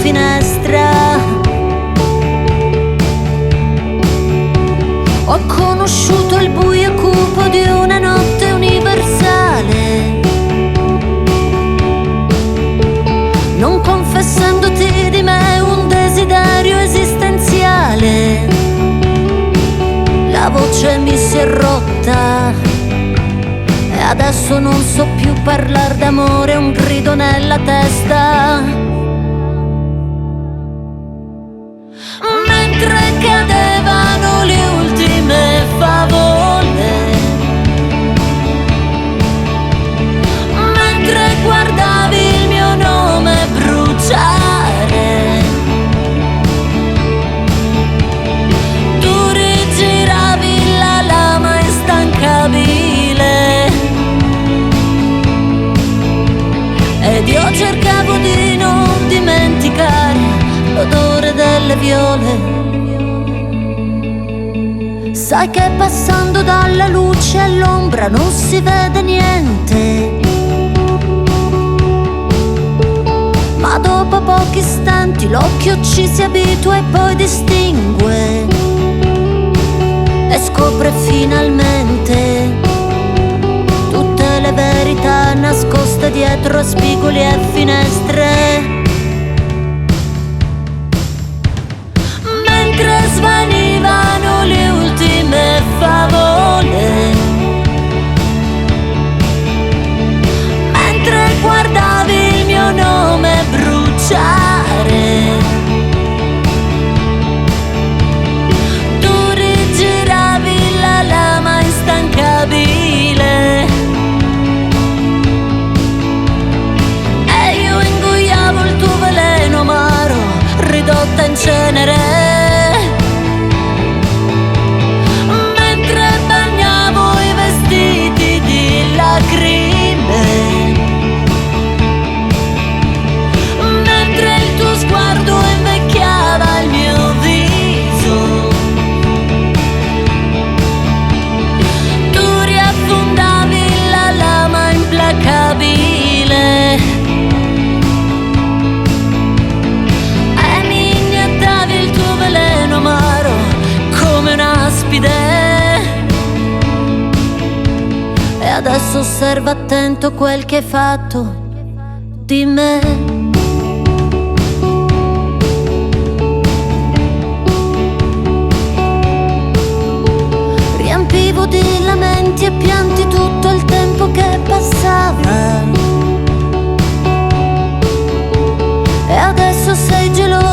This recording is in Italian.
finestra. Ho conosciuto il buio cupo di una notte universale, non confessandoti di me un desiderio esistenziale. La voce mi si è rotta e adesso non so più parlare d'amore, un grido nella testa. Mentre cadevano le ultime favole, mentre guardavi il mio nome bruciare, tu rigiravi la lama instancabile ed io cercavo di non dimenticare l'odore delle viole. Sai che passando dalla luce all'ombra non si vede niente, ma dopo pochi istanti l'occhio ci si abitua e poi distingue e scopre finalmente tutte le verità nascoste dietro a spigoli e finestre. Mentre svanivano le ultime favole, mentre guardavi il mio nome bruciare, tu rigiravi la lama instancabile e io ingoiavo il tuo veleno amaro, ridotta in cenere. Mentre il tuo sguardo invecchiava il mio viso, tu riaffondavi la lama implacabile e mi iniettavi il tuo veleno amaro come un'aspide. E adesso osserva attento quel che hai fatto di me. Riempivo di lamenti e pianti tutto il tempo che passava e adesso sei geloso